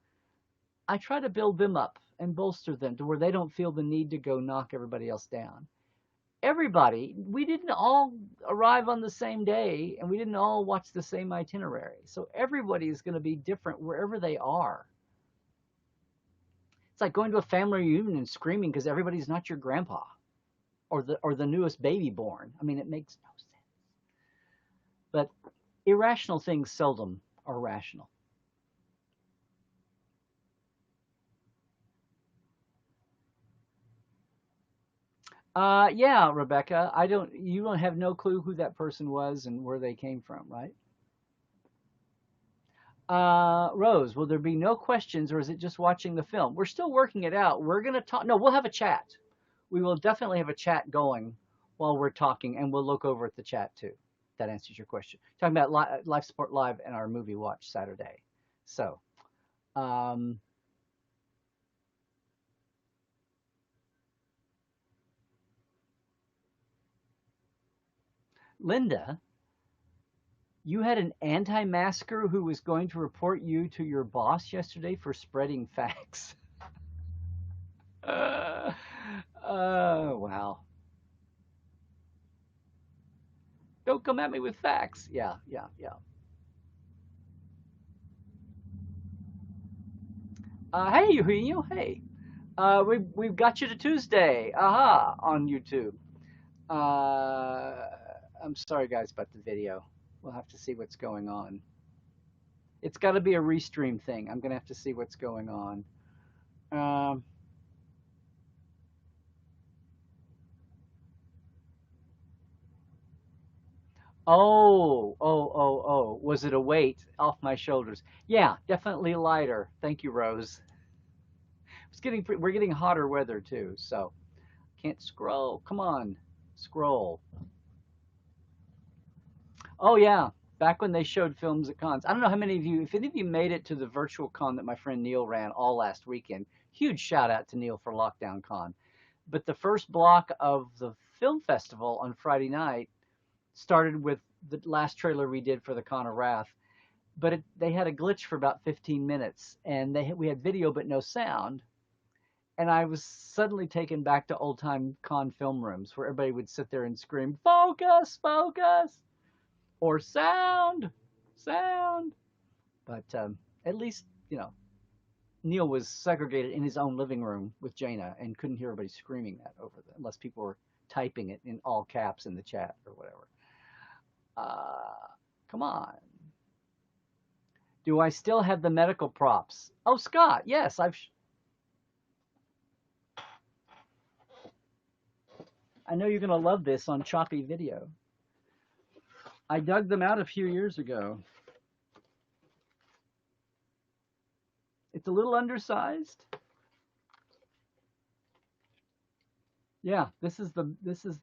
Speaker 1: build them up and bolster them to where they don't feel the need to go knock everybody else down. Everybody, we didn't all arrive on the same day, and we didn't all watch the same itinerary. So everybody is going to be different wherever they are. It's like going to a family reunion and screaming because everybody's not your grandpa or the newest baby born. I mean, it makes no sense. But irrational things seldom are rational. Yeah, Rebecca, you don't have no clue who that person was and where they came from, right? Rose, will there be no questions, or is it just watching the film? We're still working it out. We're going to talk. No, we'll have a chat. We will definitely have a chat going while we're talking, and we'll look over at the chat too. That answers your question. Talking about Life Support Live and our movie watch Saturday. So, Linda, you had an anti-masker who was going to report you to your boss yesterday for spreading facts. Wow. Don't come at me with facts. Yeah, yeah, yeah. Hey, Eugenio. Hey. We've got you to Tuesday. Aha, on YouTube. Uh, I'm sorry, guys, about the video. We'll have to see what's going on. It's got to be a restream thing. I'm gonna have to see what's going on. Um, oh. Was it a weight off my shoulders? Yeah, definitely lighter. Thank you, Rose. We're getting hotter weather too, so can't scroll. Come on, scroll. Oh yeah, back when they showed films at cons. I don't know how many of you, if any of you made it to the virtual con that my friend Neil ran all last weekend. Huge shout out to Neil for Lockdown Con. But the first block of the film festival on Friday night started with the last trailer we did for the Con of Wrath. But they had a glitch for about 15 minutes, and we had video but no sound. And I was suddenly taken back to old time con film rooms where everybody would sit there and scream, "Focus, focus!" or "Sound, sound." But at least, Neil was segregated in his own living room with Jaina and couldn't hear everybody screaming that unless people were typing it in all caps in the chat or whatever. Come on. Do I still have the medical props? Oh, Scott, yes, I know you're going to love this on choppy video. I dug them out a few years ago. It's a little undersized. Yeah, this is the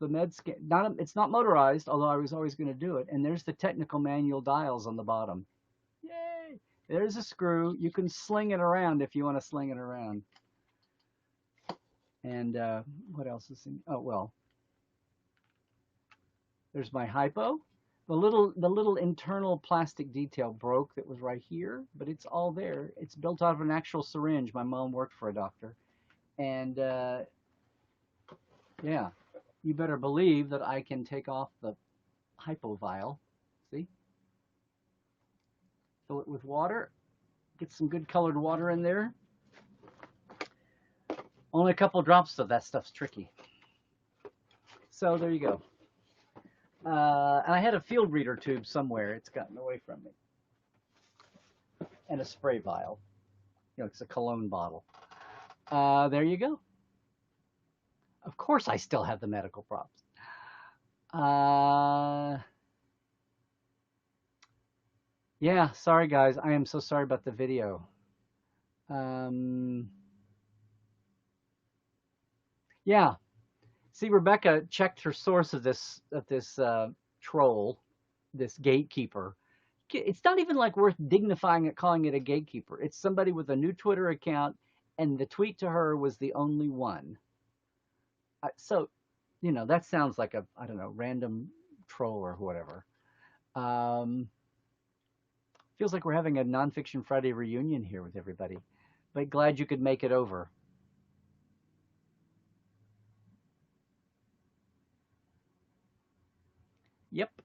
Speaker 1: med scan. It's not motorized, although I was always going to do it. And there's the technical manual dials on the bottom. Yay! There's a screw. You can sling it around if you want to sling it around. And what else is in? Oh well, there's my hypo. The little internal plastic detail broke that was right here, but it's all there. It's built out of an actual syringe. My mom worked for a doctor, and yeah, you better believe that I can take off the hypo vial. See? Fill it with water. Get some good colored water in there. Only a couple drops, though. That stuff's tricky. So there you go. And I had a field reader tube somewhere. It's gotten away from me. And a spray vial. It's a cologne bottle. There you go. Of course I still have the medical props. Yeah, sorry guys. I am so sorry about the video. Yeah. See, Rebecca checked her source of this troll, this gatekeeper. It's not even like worth dignifying it, calling it a gatekeeper. It's somebody with a new Twitter account, and the tweet to her was the only one. So, that sounds like a, I don't know, random troll or whatever. Feels like we're having a Nonfiction Friday reunion here with everybody. But glad you could make it over. Yep.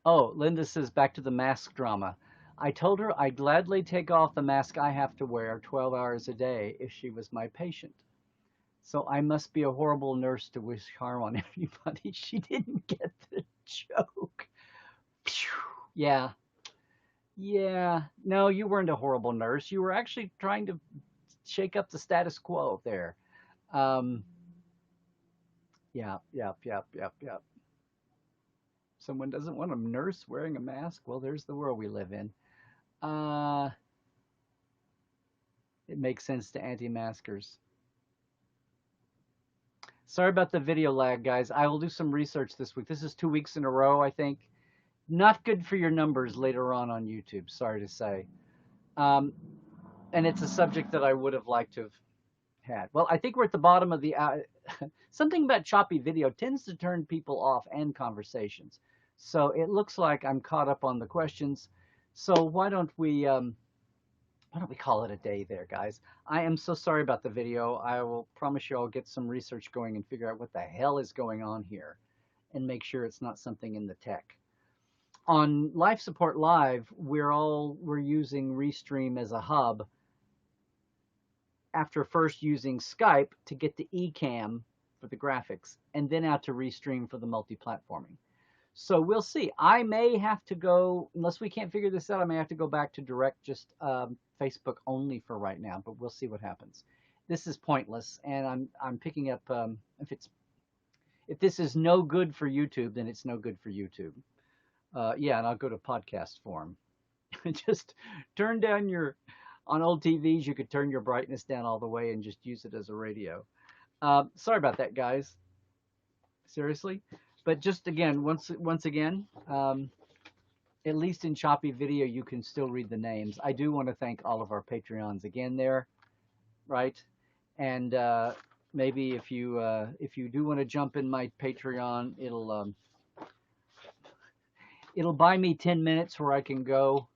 Speaker 1: Oh, Linda says back to the mask drama. I told her I'd gladly take off the mask I have to wear 12 hours a day if she was my patient. So I must be a horrible nurse to wish harm on everybody. She didn't get the joke. Yeah. Yeah. No, you weren't a horrible nurse. You were actually trying to shake up the status quo there. Yeah. Someone doesn't want a nurse wearing a mask. Well, there's the world we live in. It makes sense to anti-maskers. Sorry about the video lag, guys. I will do some research this week. This is 2 weeks in a row, I think. Not good for your numbers later on YouTube, sorry to say. And it's a subject that I would have liked to have had. Well, I think we're at the bottom of the hour. something about choppy video tends to turn people off and conversations. So it looks like I'm caught up on the questions. So why don't we call it a day there, guys? I am so sorry about the video. I will promise you I'll get some research going and figure out what the hell is going on here and make sure it's not something in the tech. On Life Support Live, we're using Restream as a hub after first using Skype to get the Ecamm for the graphics and then out to Restream for the multi-platforming. So we'll see. I may have to go, unless we can't figure this out, I may have to go back to direct just Facebook only for right now, but we'll see what happens. This is pointless, and I'm picking up, if this is no good for YouTube, then it's no good for YouTube. Yeah, and I'll go to podcast form. Just turn down on old TVs, you could turn your brightness down all the way and just use it as a radio. Sorry about that, guys. Seriously. But just again, once again, at least in choppy video, you can still read the names. I do want to thank all of our Patreons again there, right? And maybe if you do want to jump in my Patreon, it'll buy me 10 minutes where I can go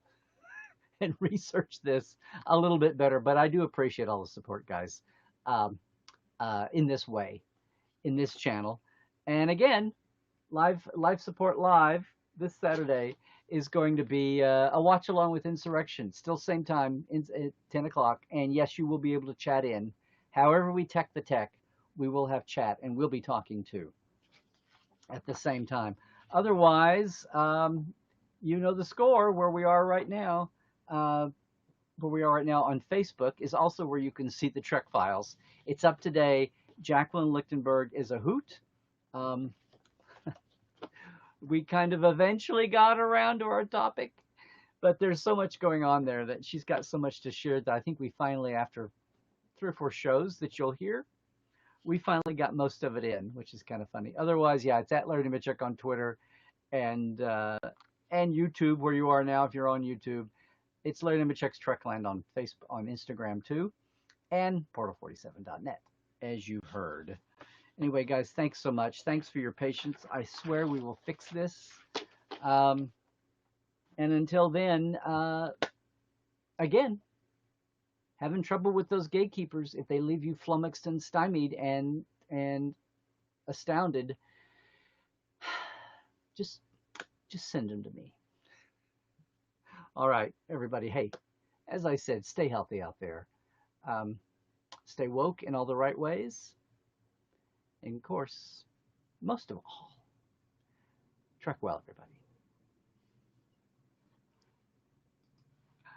Speaker 1: and research this a little bit better. But I do appreciate all the support, guys, in this way, in this channel. And again, Life Support Live this Saturday is going to be a watch along with Insurrection, still same time at 10 o'clock. And yes, you will be able to chat in. However we tech the tech, we will have chat and we'll be talking too at the same time. Otherwise, you know the score where we are right now. Where we are right now on Facebook is also where you can see the Trek files. It's up today. Jacqueline Lichtenberg is a hoot. We kind of eventually got around to our topic, but there's so much going on there that she's got so much to share that I think we finally, after 3 or 4 shows that you'll hear, we finally got most of it in, which is kind of funny. Otherwise, yeah, it's at Larry Nemecek on Twitter and YouTube, where you are now if you're on YouTube. It's Larry Nemecek's Trekland on Facebook, on Instagram too, and portal47.net, as you've heard. Anyway, guys, thanks so much. Thanks for your patience. I swear we will fix this. And until then, again, having trouble with those gatekeepers, if they leave you flummoxed and stymied and astounded, just send them to me. All right, everybody. Hey, as I said, stay healthy out there. Stay woke in all the right ways. And of course, most of all, trek well, everybody.